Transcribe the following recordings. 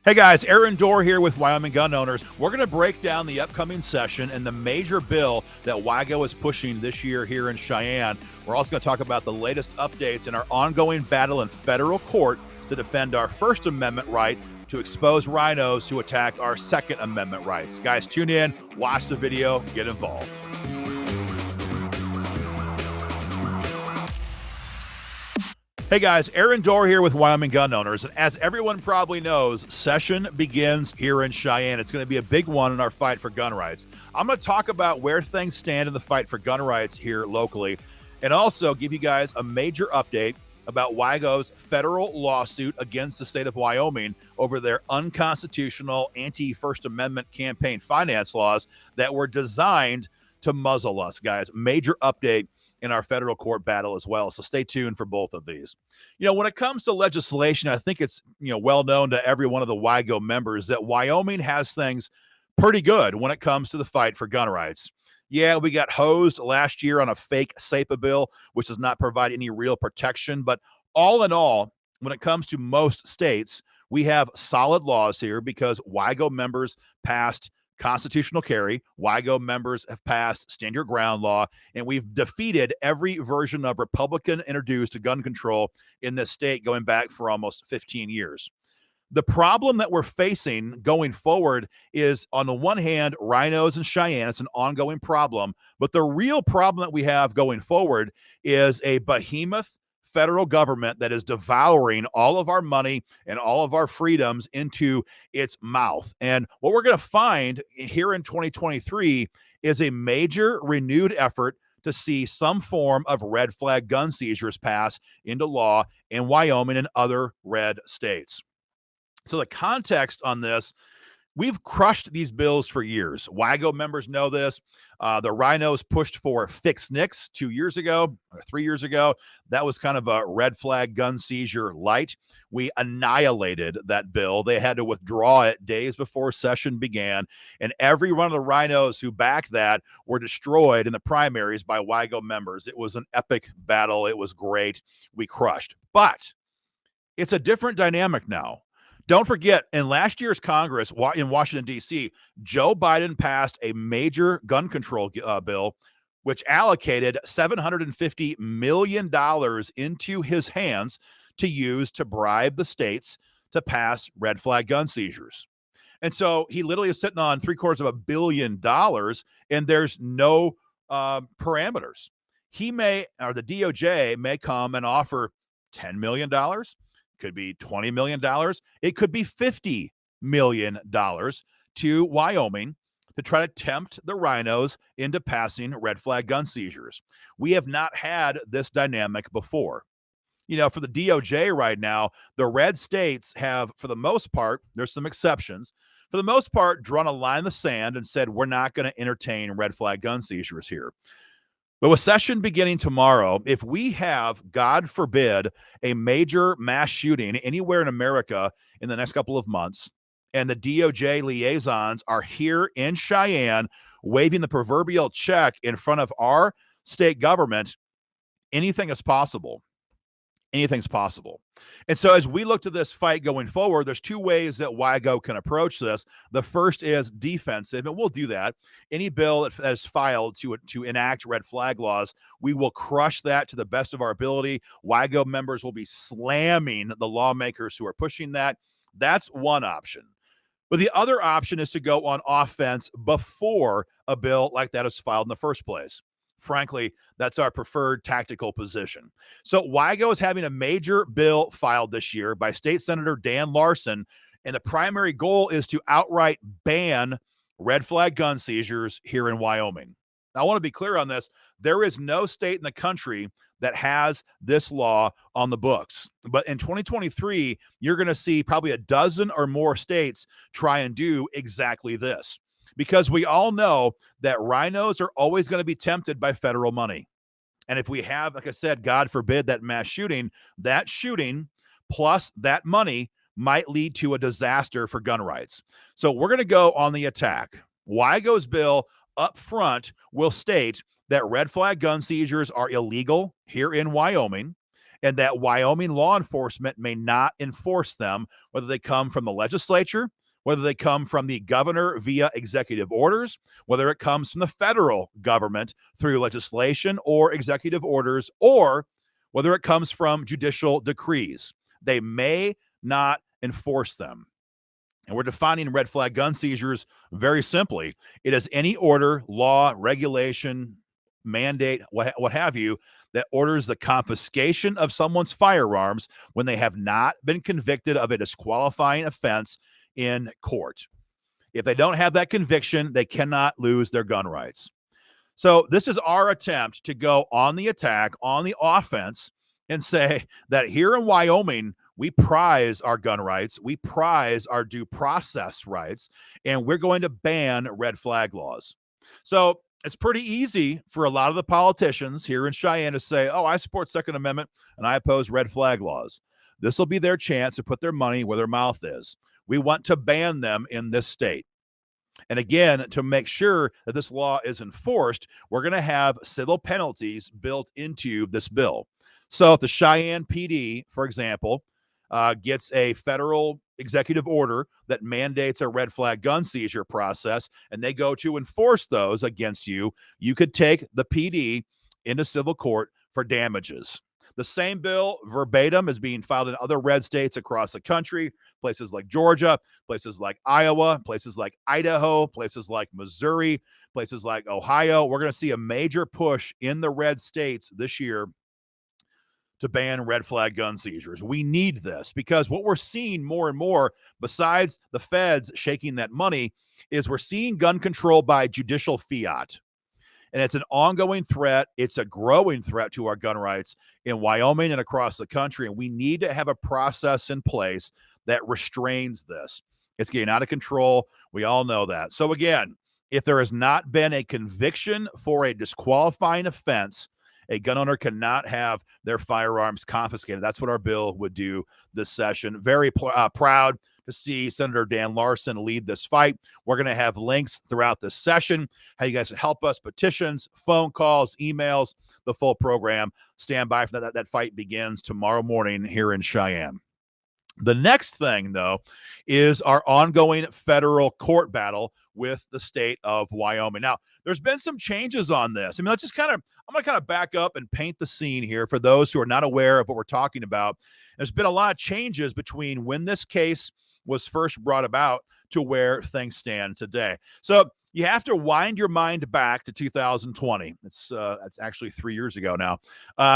Hey guys, Aaron Dorr here with Wyoming Gun Owners. We're going to break down the upcoming session and the major bill that WYGO is pushing this year here in Cheyenne. We're also going to talk about the latest updates in our ongoing battle in federal court to defend our First Amendment right to expose rhinos who attack our Second Amendment rights. Guys, tune in, watch the video, get involved. Hey guys, Aaron Dorr here with Wyoming Gun Owners. And as everyone probably knows, session begins here in Cheyenne. It's going to be a big one in our fight for gun rights. I'm going to talk about where things stand in the fight for gun rights here locally, and also give you guys a major update about WYGO's federal lawsuit against the state of Wyoming over their unconstitutional anti-First Amendment campaign finance laws that were designed to muzzle us, guys. Major update in our federal court battle as well. So stay tuned for both of these. When it comes to legislation, I think it's, well known to every one of the WYGO members that Wyoming has things pretty good when it comes to the fight for gun rights. Yeah, we got hosed last year on a fake SAPA bill, which does not provide any real protection. But all in all, when it comes to most states, we have solid laws here because WYGO members passed constitutional carry. WYGO members have passed stand your ground law, and we've defeated every version of Republican introduced gun control in this state going back for almost 15 years. The problem that we're facing going forward is, on the one hand, rhinos and Cheyenne. It's an ongoing problem, but the real problem that we have going forward is a behemoth federal government that is devouring all of our money and all of our freedoms into its mouth. And what we're going to find here in 2023 is a major renewed effort to see some form of red flag gun seizures pass into law in Wyoming and other red states. So the context on this, we've crushed these bills for years. WYGO members know this. The rhinos pushed for fixed NICS 2 years ago, or 3 years ago. That was kind of a red flag gun seizure light. We annihilated that bill. They had to withdraw it days before session began. And every one of the rhinos who backed that were destroyed in the primaries by WYGO members. It was an epic battle. It was great. We crushed. But it's a different dynamic now. Don't forget, in last year's Congress in Washington, D.C., Joe Biden passed a major gun control bill, which allocated $750 million into his hands to use to bribe the states to pass red flag gun seizures. And so he literally is sitting on $750 million, and there's no parameters. The DOJ may come and offer $10 million. Could be $20 million. It could be $50 million to Wyoming to try to tempt the rhinos into passing red flag gun seizures. We have not had this dynamic before. For the DOJ right now, the red states have, for the most part, there's some exceptions, for the most part, drawn a line in the sand and said, we're not going to entertain red flag gun seizures here. But with session beginning tomorrow, if we have, God forbid, a major mass shooting anywhere in America in the next couple of months, and the DOJ liaisons are here in Cheyenne waving the proverbial check in front of our state government, anything is possible. Anything's possible. And so as we look to this fight going forward, there's two ways that WYGO can approach this. The first is defensive, and we'll do that. Any bill that is filed to enact red flag laws, we will crush that to the best of our ability. WYGO members will be slamming the lawmakers who are pushing that. That's one option. But the other option is to go on offense before a bill like that is filed in the first place. Frankly, that's our preferred tactical position. So WYGO is having a major bill filed this year by State Senator Dan Larson, and the primary goal is to outright ban red flag gun seizures here in Wyoming. Now, I want to be clear on this. There is no state in the country that has this law on the books. But in 2023, you're going to see probably a dozen or more states try and do exactly this. Because we all know that rhinos are always going to be tempted by federal money. And if we have, like I said, God forbid, that mass shooting, that shooting plus that money might lead to a disaster for gun rights. So we're going to go on the attack. WYGO's bill up front will state that red flag gun seizures are illegal here in Wyoming, and that Wyoming law enforcement may not enforce them, whether they come from the legislature, whether they come from the governor via executive orders, whether it comes from the federal government through legislation or executive orders, or whether it comes from judicial decrees. They may not enforce them. And we're defining red flag gun seizures very simply. It is any order, law, regulation, mandate, what have you, that orders the confiscation of someone's firearms when they have not been convicted of a disqualifying offense in court. If they don't have that conviction, they cannot lose their gun rights. So this is our attempt to go on the attack, on the offense, and say that here in Wyoming, we prize our gun rights, we prize our due process rights, and we're going to ban red flag laws. So it's pretty easy for a lot of the politicians here in Cheyenne to say, oh, I support Second Amendment and I oppose red flag laws. This will be their chance to put their money where their mouth is. We want to ban them in this state. And again, to make sure that this law is enforced, we're going to have civil penalties built into this bill. So if the Cheyenne PD, for example, gets a federal executive order that mandates a red flag gun seizure process, and they go to enforce those against you, you could take the PD into civil court for damages. The same bill verbatim is being filed in other red states across the country, places like Georgia, places like Iowa, places like Idaho, places like Missouri, places like Ohio. We're going to see a major push in the red states this year to ban red flag gun seizures. We need this because what we're seeing more and more, besides the feds shaking that money, is we're seeing gun control by judicial fiat. And it's an ongoing threat. It's a growing threat to our gun rights in Wyoming and across the country. And we need to have a process in place that restrains this. It's getting out of control. We all know that. So again, if there has not been a conviction for a disqualifying offense, a gun owner cannot have their firearms confiscated. That's what our bill would do this session. Very proud to see Senator Dan Larson lead this fight. We're going to have links throughout this session, how you guys can help us, petitions, phone calls, emails, the full program. Stand by for that. That fight begins tomorrow morning here in Cheyenne. The next thing, though, is our ongoing federal court battle with the state of Wyoming. Now, there's been some changes on this. I mean, I'm going to kind of back up and paint the scene here for those who are not aware of what we're talking about. There's been a lot of changes between when this case was first brought about to where things stand today. So you have to wind your mind back to 2020. It's actually 3 years ago now,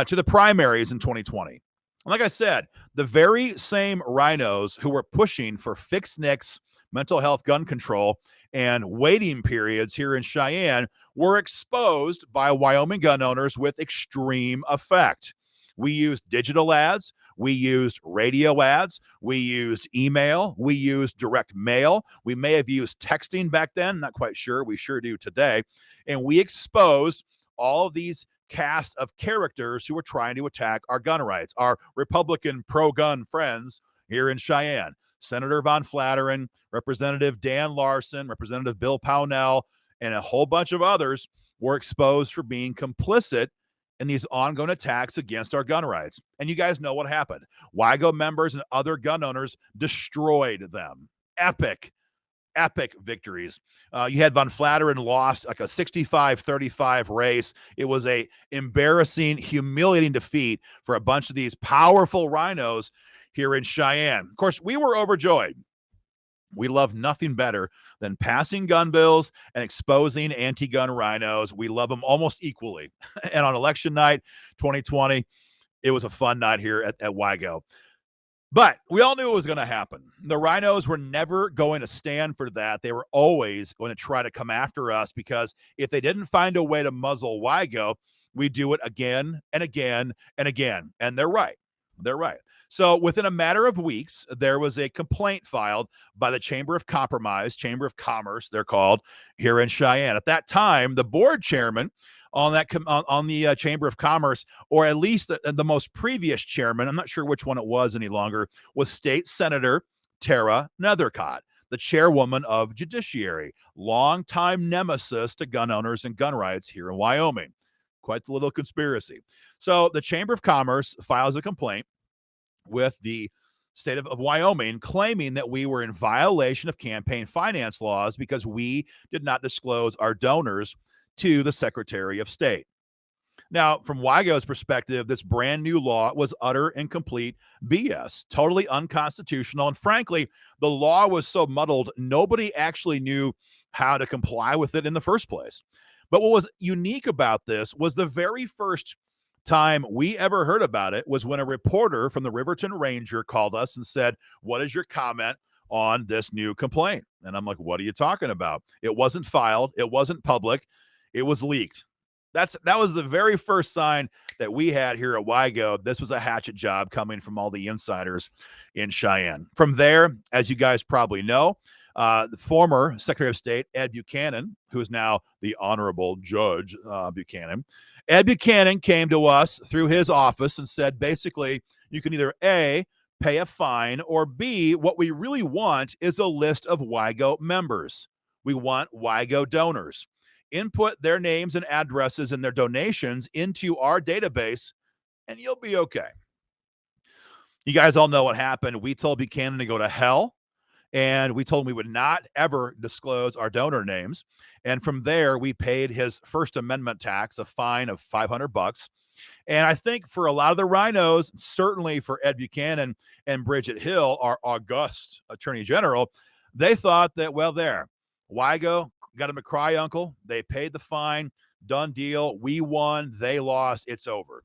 to the primaries in 2020. Like I said, the very same rhinos who were pushing for fixed NICS, mental health gun control, and waiting periods here in Cheyenne were exposed by Wyoming gun owners with extreme effect. We used digital ads. We used radio ads. We used email. We used direct mail. We may have used texting back then. Not quite sure. We sure do today. And we exposed all of these cast of characters who were trying to attack our gun rights, our Republican pro-gun friends here in Cheyenne. Senator Von Flatteren, Representative Dan Larson, Representative Bill Pownell, and a whole bunch of others were exposed for being complicit in these ongoing attacks against our gun rights. And you guys know what happened. WYGO members and other gun owners destroyed them. Epic victories. You had Von Flatteren lost like a 65-35 race. It was a embarrassing, humiliating defeat for a bunch of these powerful rhinos here in Cheyenne. Of course, we were overjoyed. We love nothing better than passing gun bills and exposing anti-gun rhinos. We love them almost equally. And on election night 2020, it was a fun night here at WYGO. But we all knew it was going to happen. The rhinos were never going to stand for that. They were always going to try to come after us because if they didn't find a way to muzzle WYGO, we'd do it again and again and again. And they're right. They're right. So within a matter of weeks, there was a complaint filed by the Chamber of Commerce, they're called, here in Cheyenne. At that time, the board chairman on the Chamber of Commerce, or at least the most previous chairman, I'm not sure which one it was any longer, was State Senator Tara Nethercott, the chairwoman of Judiciary, longtime nemesis to gun owners and gun rights here in Wyoming. Quite the little conspiracy. So the Chamber of Commerce files a complaint with the state of Wyoming, claiming that we were in violation of campaign finance laws because we did not disclose our donors to the Secretary of State. Now, from WYGO's perspective, this brand new law was utter and complete BS, totally unconstitutional. And frankly, the law was so muddled, nobody actually knew how to comply with it in the first place. But what was unique about this was the very first time we ever heard about it was when a reporter from the Riverton Ranger called us and said, "What is your comment on this new complaint?" And I'm like, "What are you talking about? It wasn't filed. It wasn't public. It was leaked." That was the very first sign that we had here at WYGO. This was a hatchet job coming from all the insiders in Cheyenne. From there, as you guys probably know, the former Secretary of State, Ed Buchanan, who is now the Honorable Judge Buchanan, Ed Buchanan came to us through his office and said, basically, you can either A, pay a fine, or B, what we really want is a list of WYGO members. We want WYGO donors. Input their names and addresses and their donations into our database, and you'll be okay. You guys all know what happened. We told Buchanan to go to hell, and we told him we would not ever disclose our donor names. And from there, we paid his First Amendment tax, a fine of $500. And I think for a lot of the rhinos, certainly for Ed Buchanan and Bridget Hill, our august Attorney General, they thought that, well, there, WYGO got him a cry uncle. They paid the fine. Done deal. We won. They lost. It's over.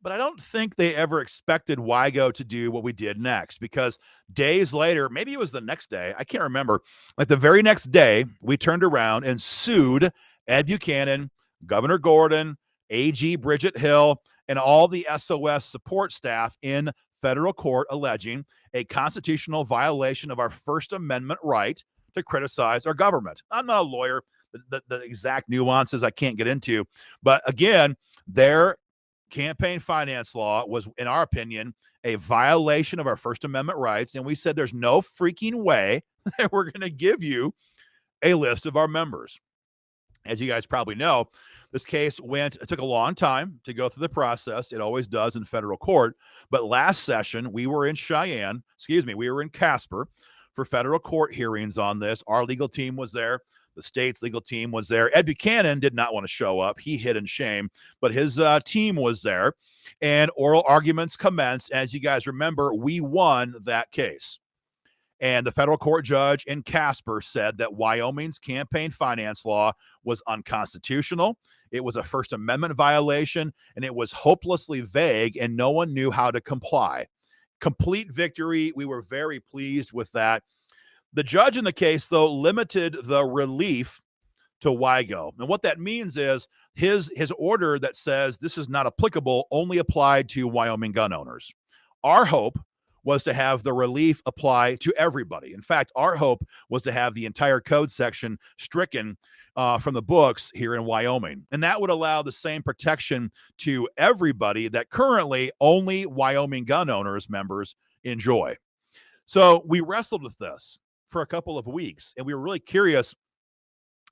But I don't think they ever expected WYGO to do what we did next, because days later, maybe it was the next day, I can't remember, like the very next day, we turned around and sued Ed Buchanan, Governor Gordon, AG Bridget Hill, and all the SOS support staff in federal court, alleging a constitutional violation of our First Amendment right to criticize our government. I'm not a lawyer. The exact nuances I can't get into. But again, their campaign finance law was, in our opinion, a violation of our First Amendment rights. And we said there's no freaking way that we're going to give you a list of our members. As you guys probably know, this case it took a long time to go through the process. It always does in federal court. But last session, we were in we were in Casper for federal court hearings on this. Our legal team was there. The state's legal team was there. Ed Buchanan did not want to show up. He hid in shame, but his team was there, and oral arguments commenced. As you guys remember, we won that case. And the federal court judge in Casper said that Wyoming's campaign finance law was unconstitutional. It was a First Amendment violation, and it was hopelessly vague, and no one knew how to comply. Complete victory. We were very pleased with that. The judge in the case, though, limited the relief to WYGO. And what that means is his order that says this is not applicable only applied to Wyoming gun owners. Our hope was to have the relief apply to everybody. In fact, our hope was to have the entire code section stricken from the books here in Wyoming. And that would allow the same protection to everybody that currently only Wyoming gun owners members enjoy. So we wrestled with this for a couple of weeks, and we were really curious,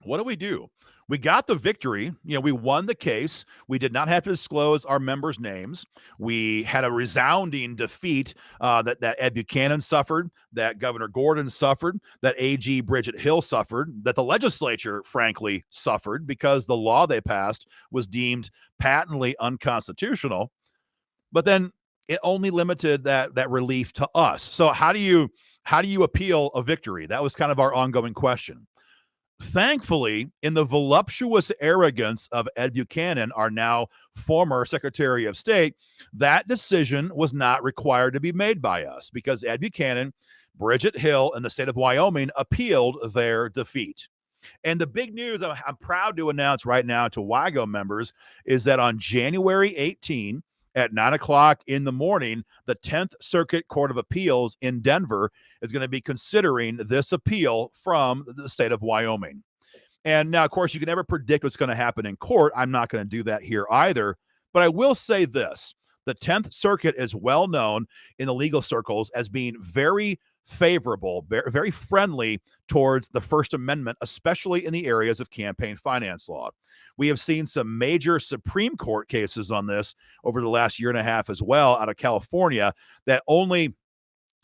what do we do? We got the victory. We won the case. We did not have to disclose our members' names. We had a resounding defeat that Ed Buchanan suffered, that Governor Gordon suffered, that AG Bridget Hill suffered, that the legislature, frankly, suffered because the law they passed was deemed patently unconstitutional. But then it only limited that relief to us. So how do you appeal a victory? That was kind of our ongoing question. Thankfully, in the voluptuous arrogance of Ed Buchanan, our now former Secretary of State, that decision was not required to be made by us because Ed Buchanan, Bridget Hill, and the state of Wyoming appealed their defeat. And the big news I'm proud to announce right now to WYGO members is that on January 18, at 9 o'clock in the morning, the 10th Circuit Court of Appeals in Denver is going to be considering this appeal from the state of Wyoming. And now, of course, you can never predict what's going to happen in court. I'm not going to do that here either. But I will say this. The 10th Circuit is well known in the legal circles as being very favorable, very, very friendly towards the First Amendment, especially in the areas of campaign finance law. We have seen some major Supreme Court cases on this over the last year and a half as well out of California that only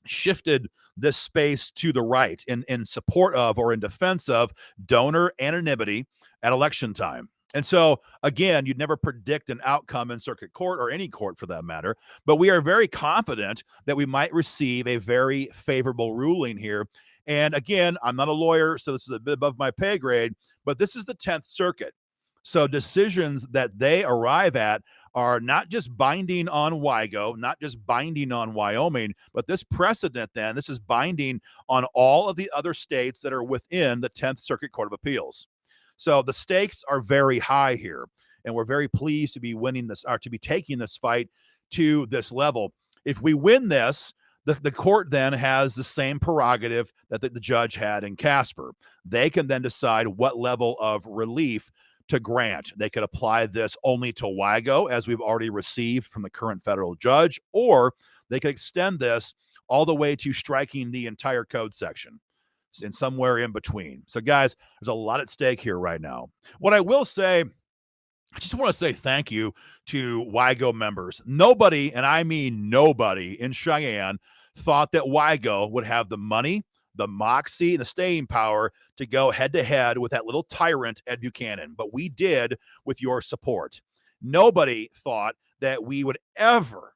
shifted this space to the right in support of or in defense of donor anonymity at election time. And so, again, you'd never predict an outcome in circuit court or any court for that matter, but we are very confident that we might receive a very favorable ruling here. And again, I'm not a lawyer, so this is a bit above my pay grade, but this is the 10th Circuit. So decisions that they arrive at are not just binding on WYGO, not just binding on Wyoming, but this precedent then, this is binding on all of the other states that are within the 10th Circuit Court of Appeals. So the stakes are very high here, and we're very pleased to be winning this, or to be taking this fight to this level. If we win this, the court then has the same prerogative that the judge had in Casper. They can then decide what level of relief to grant. They could apply this only to WYGO, as we've already received from the current federal judge, or they could extend this all the way to striking the entire code section and somewhere in between. So, guys, there's a lot at stake here right now. What I will say, I just want to say thank you to WYGO members. Nobody, and I mean nobody, in Cheyenne thought that WYGO would have the money, the moxie, and the staying power to go head-to-head with that little tyrant, Ed Buchanan. But we did with your support. Nobody thought that we would ever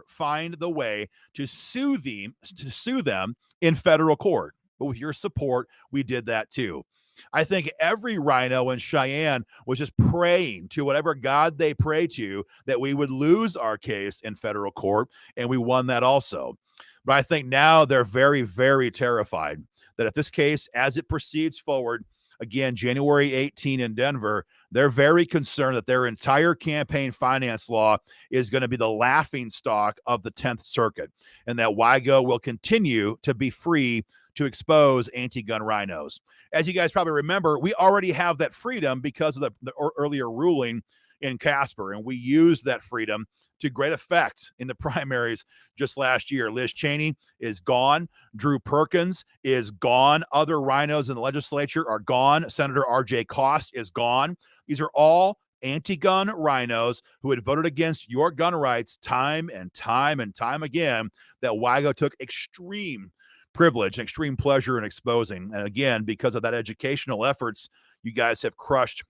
find the way to sue them in federal court. But with your support, we did that too. I think every rhino in Cheyenne was just praying to whatever God they pray to that we would lose our case in federal court, and we won that also. But I think now they're very, very terrified that if this case, as it proceeds forward, again, January 18 in Denver, they're very concerned that their entire campaign finance law is going to be the laughing stock of the 10th Circuit, and that WYGO will continue to be free to expose anti-gun rhinos. As you guys probably remember, we already have that freedom because of the earlier ruling in Casper, and we used that freedom to great effect in the primaries just last year. Liz Cheney is gone. Drew Perkins is gone. Other rhinos in the legislature are gone. Senator R.J. Cost is gone. These are all anti-gun rhinos who had voted against your gun rights time and time and time again, that WYGO took extreme privilege and extreme pleasure in exposing. And again, because of that educational efforts, you guys have crushed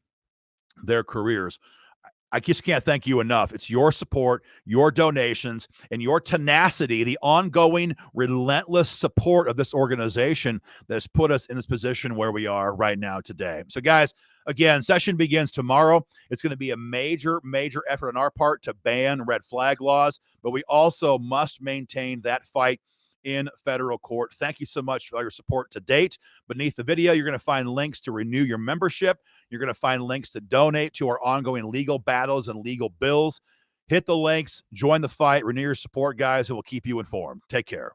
their careers. I just can't thank you enough. It's your support, your donations, and your tenacity, the ongoing, relentless support of this organization that has put us in this position where we are right now today. So, guys, again, session begins tomorrow. It's going to be a major, major effort on our part to ban red flag laws, but we also must maintain that fight in federal court. Thank you so much for all your support to date. Beneath the video, you're going to find links to renew your membership. You're going to find links to donate to our ongoing legal battles and legal bills. Hit the links, join the fight, renew your support, guys, and we'll keep you informed. Take care.